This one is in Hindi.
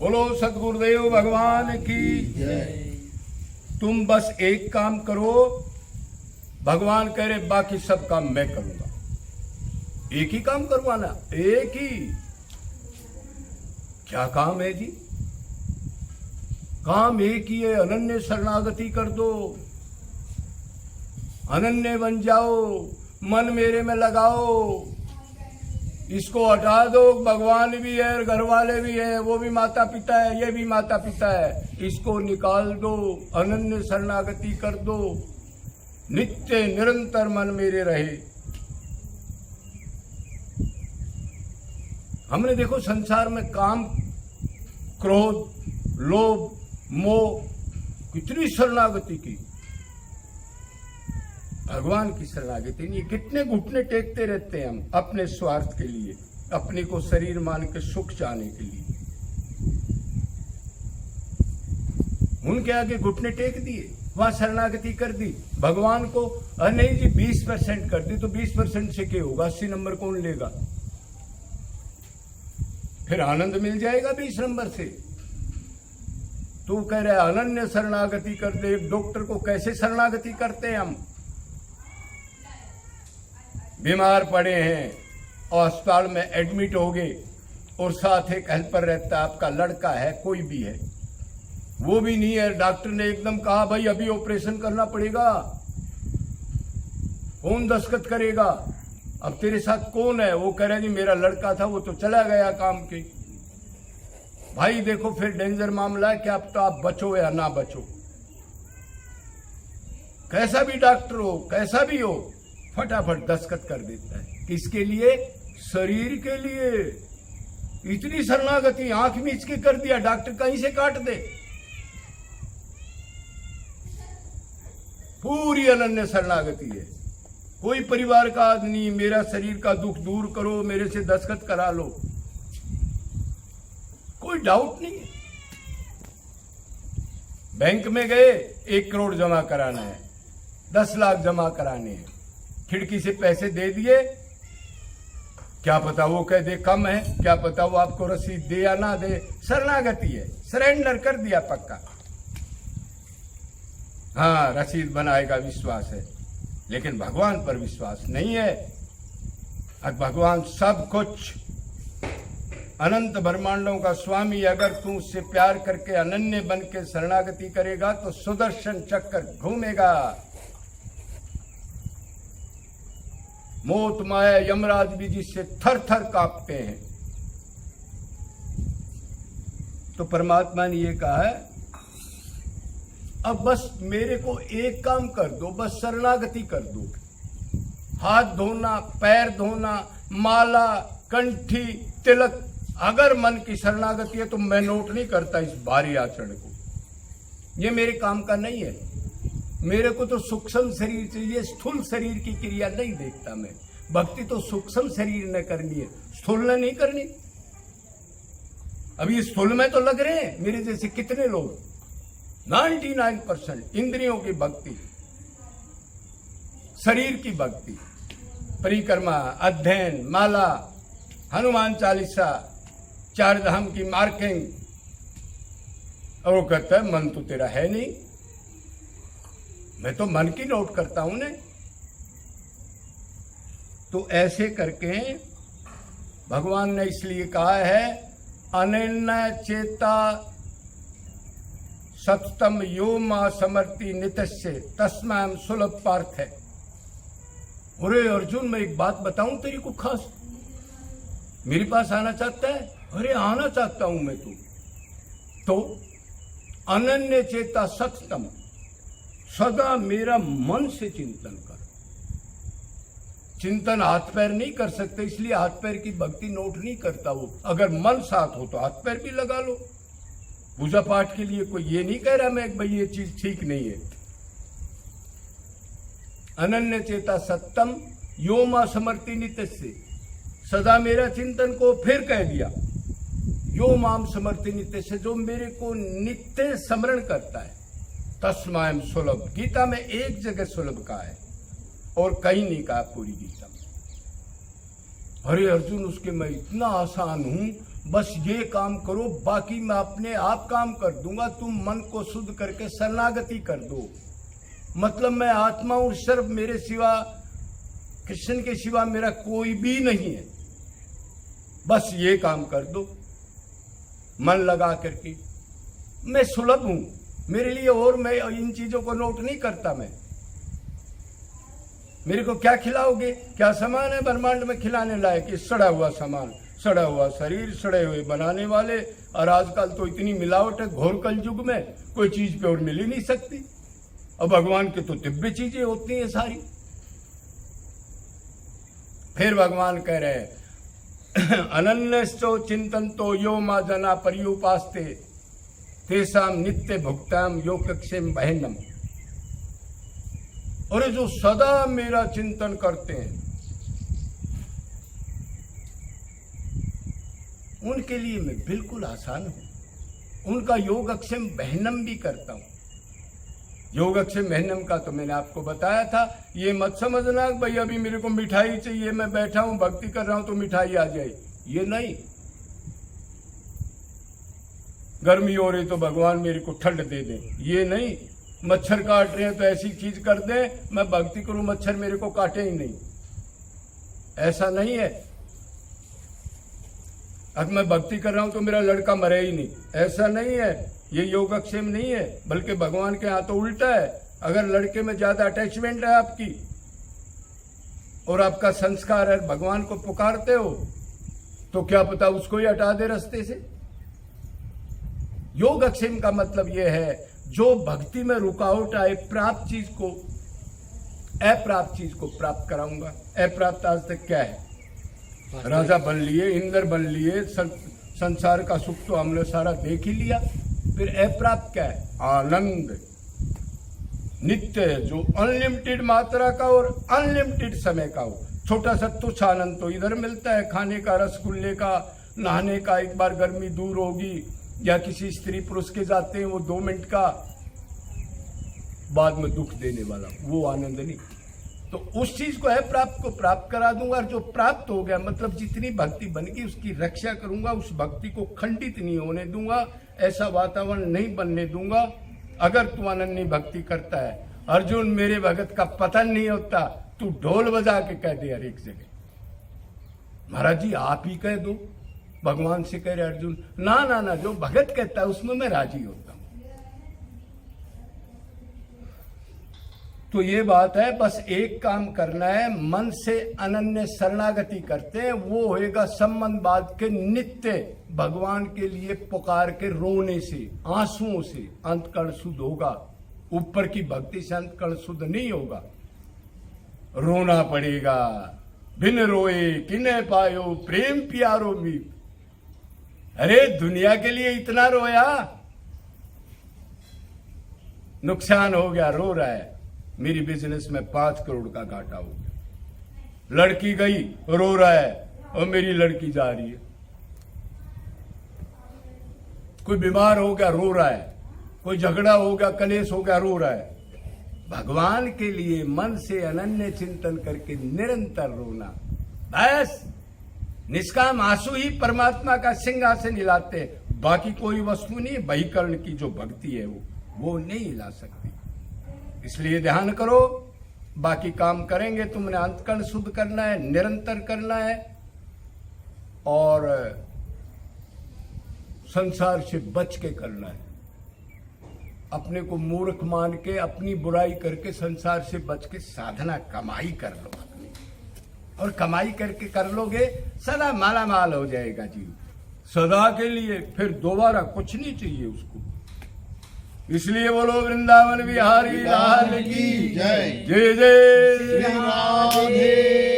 बोलो सतगुरुदेव भगवान की जय। तुम बस एक काम करो, भगवान कह रहे बाकी सब काम मैं करूंगा। एक ही काम करवाना, एक ही। क्या काम है जी? काम एक ही है, अनन्य शरणागति कर दो, अनन्य बन जाओ, मन मेरे में लगाओ। इसको हटा दो, भगवान भी है, घर वाले भी है, वो भी माता पिता है, ये भी माता पिता है। इसको निकाल दो, अनन्य शरणागति कर दो, नित्य निरंतर मन मेरे रहे। हमने देखो संसार में काम, क्रोध, लोभ, मोह, कितनी शरणागति की, भगवान की शरणागति नहीं। कितने घुटने टेकते रहते हैं हम अपने स्वार्थ के लिए, अपने को शरीर मान के सुख चाहने के लिए। उनके आगे घुटने टेक दिए, वहां शरणागति कर दी। भगवान को नहीं जी 20% कर दी, तो 20% से क्या होगा? 80 नंबर कौन लेगा? फिर आनंद मिल जाएगा 20 नंबर से। तू कह रहा है अनन्य शरणागति कर दे। एक डॉक्टर को कैसे शरणागति करते हैं हम? बीमार पड़े हैं और अस्पताल में एडमिट हो गए और साथ एक हेल्पर रहता है, आपका लड़का है, कोई भी है, वो भी नहीं है। डॉक्टर ने एकदम कहा भाई अभी ऑपरेशन करना पड़ेगा, कौन दस्तखत करेगा? अब तेरे साथ कौन है? वो कह रहा है जी मेरा लड़का था, वो तो चला गया काम के। भाई देखो फिर डेंजर मामला है कि अब तो आप बचो या ना बचो। कैसा भी डॉक्टर हो, कैसा भी हो, फटाफट दस्तखत कर देता है। किसके लिए? शरीर के लिए। इतनी शरणागति, आंख मीच के कर दिया, डॉक्टर कहीं से काट दे। पूरी अनन्य शरणागति है। कोई परिवार का आदमी मेरा शरीर का दुख दूर करो, मेरे से दस्तखत करा लो, कोई डाउट नहीं है। बैंक में गए, 1 करोड़ जमा कराना है, 10 लाख जमा कराने हैं, खिड़की से पैसे दे दिए, क्या पता वो कह दे कम है, क्या पता वो आपको रसीद दे या ना दे। शरणागति है, सरेंडर कर दिया पक्का। हाँ रसीद बनाएगा, विश्वास है, लेकिन भगवान पर विश्वास नहीं है। अब भगवान सब कुछ, अनंत ब्रह्मांडों का स्वामी, अगर तू उससे प्यार करके अनन्य बन के शरणागति करेगा तो सुदर्शन चक्र घूमेगा। मौत माया यमराज भी जिससे थर थर कांपते हैं। तो परमात्मा ने ये कहा है अब बस मेरे को एक काम कर दो, बस शरणागति कर दो। हाथ धोना, पैर धोना, माला, कंठी, तिलक, अगर मन की शरणागति है तो मैं नोट नहीं करता इस भारी आचरण को। ये मेरे काम का नहीं है। मेरे को तो सूक्ष्म शरीर चाहिए, स्थूल शरीर की क्रिया नहीं देखता मैं। भक्ति तो सूक्ष्म शरीर ने करनी है, स्थूल ने नहीं करनी। अभी स्थूल में तो लग रहे हैं मेरे जैसे कितने लोग, 99% इंद्रियों की भक्ति, शरीर की भक्ति, परिक्रमा, अध्ययन, माला, हनुमान चालीसा, 4 धाम की मार्किंग, और वो कहता है मन तो तेरा है नहीं। मैं तो मन की नोट करता हूं ने। तो ऐसे करके भगवान ने इसलिए कहा है अनन्य चेता सततम यो मां समर्ति नितस्य तस्मैम सुलभ पार्थ है। अरे अर्जुन मैं एक बात बताऊं तेरी को खास, मेरे पास आना चाहता है? अरे आना चाहता हूं मैं तू तो अनन्य चेता सततम, सदा मेरा मन से चिंतन कर। चिंतन हाथ पैर नहीं कर सकते, इसलिए हाथ पैर की भक्ति नोट नहीं करता वो। अगर मन साथ हो तो हाथ पैर भी लगा लो। पूजा पाठ के लिए कोई ये नहीं कह रहा मैं भाई ये चीज ठीक नहीं है। अनन्य चेता सत्तम यो मां समर्ति नित्य से, सदा मेरा चिंतन को। फिर कह दिया यो माम समर्ति नित्य से, जो मेरे को नित्य स्मरण करता है, तस्मायम सुलभ। गीता में एक जगह सुलभ का है और कहीं नहीं कहा पूरी गीता में। अरे अर्जुन उसके मैं इतना आसान हूं, बस ये काम करो, बाकी मैं अपने आप काम कर दूंगा। तुम मन को शुद्ध करके शरणागति कर दो। मतलब मैं आत्मा हूं, सिर्फ मेरे सिवा, कृष्ण के सिवा मेरा कोई भी नहीं है। बस ये काम कर दो मन लगा करके। मैं सुलभ हूं मेरे लिए, और मैं इन चीजों को नोट नहीं करता। मैं मेरे को क्या खिलाओगे, क्या सामान है ब्रह्मांड में खिलाने लायक? ये सड़ा हुआ सामान, सड़ा हुआ शरीर, सड़े हुए बनाने वाले। और आजकल तो इतनी मिलावट है घोर कल युग में, कोई चीज पे और मिल ही नहीं सकती। और भगवान के तो दिव्य चीजें होती हैं सारी। फिर भगवान कह रहे हैं अनन्यश्चो चिंतन्तो यो मा जना पर्युपास्ते तेषाम नित्य भुक्ताम यो कक्षेम बहनम। और जो सदा मेरा चिंतन करते हैं उनके लिए मैं बिल्कुल आसान हूं। उनका योगक्षेम बहनम भी करता हूं। योगक्षेम बहनम का तो मैंने आपको बताया था। ये मत समझना भाई अभी मेरे को मिठाई चाहिए, मैं बैठा हूं भक्ति कर रहा हूं तो मिठाई आ जाए, ये नहीं। गर्मी हो रही तो भगवान मेरे को ठंड दे दे, ये नहीं। मच्छर काट रहे हैं तो ऐसी चीज कर दे मैं भक्ति करूं, मच्छर मेरे को काटे ही नहीं, ऐसा नहीं है। अब मैं भक्ति कर रहा हूं तो मेरा लड़का मरे ही नहीं, ऐसा नहीं है। ये योगक्षेम नहीं है, बल्कि भगवान के यहाँ तो उल्टा है। अगर लड़के में ज्यादा अटैचमेंट है आपकी और आपका संस्कार है, भगवान को पुकारते हो, तो क्या पता उसको ही हटा दे रास्ते से। योगक्षेम का मतलब यह है जो भक्ति में रुकावट आए, प्राप्त चीज को अप्राप्त चीज को प्राप्त कराऊंगा। अप्राप्त आज तक क्या है? राजा बन लिए, इंद्र बन लिए, संसार का सुख तो हमने सारा देख ही लिया। फिर अप्राप्त क्या है? आनंद नित्य, जो अनलिमिटेड मात्रा का और अनलिमिटेड समय का हो। छोटा सा तुच्छ आनंद तो इधर मिलता है, खाने का, रसगुल्ले का, नहाने का, एक बार गर्मी दूर होगी, या किसी स्त्री पुरुष के जाते हैं वो 2 मिनट का, बाद में दुख देने वाला, वो आनंद नहीं। तो उस चीज को है प्राप्त को प्राप्त करा दूंगा। और जो प्राप्त हो गया मतलब जितनी भक्ति बनेगी उसकी रक्षा करूंगा, उस भक्ति को खंडित नहीं होने दूंगा, ऐसा वातावरण नहीं बनने दूंगा। अगर तू अनन्य भक्ति करता है, अर्जुन मेरे भगत का पतन नहीं होता, तू ढोल बजा के कह दे हर एक जगह। महाराज जी आप ही कह दो, भगवान से कह रहे अर्जुन। ना ना ना, जो भगत कहता है उसमें मैं राजी होता हूं। तो ये बात है, बस एक काम करना है, मन से अनन्य शरणागति करते हैं, वो होएगा संबंध बात के नित्य भगवान के लिए पुकार के रोने से, आंसुओं से अंतकर्ण शुद्ध होगा। ऊपर की भक्ति से अंतकर्ण शुद्ध नहीं होगा, रोना पड़ेगा। बिन रोए किने पायो प्रेम प्यारो मी। अरे दुनिया के लिए इतना रोया, नुकसान हो गया, रो रहा है। मेरी बिजनेस में 5 करोड़ का घाटा हो गया। लड़की गई, रो रहा है, और मेरी लड़की जा रही है। कोई बीमार हो गया, रो रहा है। कोई झगड़ा हो गया, कलेश हो गया, रो रहा है। भगवान के लिए मन से अनन्य चिंतन करके निरंतर रोना, बस निष्काम आंसू ही परमात्मा का सिंहासन हिलाते हैं। बाकी कोई वस्तु नहीं, बहिकर्ण की जो भक्ति है वो नहीं हिला सकती। इसलिए ध्यान करो, बाकी काम करेंगे। तुमने अंतकर्ण शुद्ध करना है, निरंतर करना है, और संसार से बच के करना है। अपने को मूर्ख मान के, अपनी बुराई करके संसार से बच के साधना कमाई कर लो अपनी, और कमाई करके कर लोगे सदा माला माल हो जाएगा जीव, सदा के लिए। फिर दोबारा कुछ नहीं चाहिए उसको। इसलिए बोलो वृंदावन बिहारी लाल की जय। जय जय श्री राधे।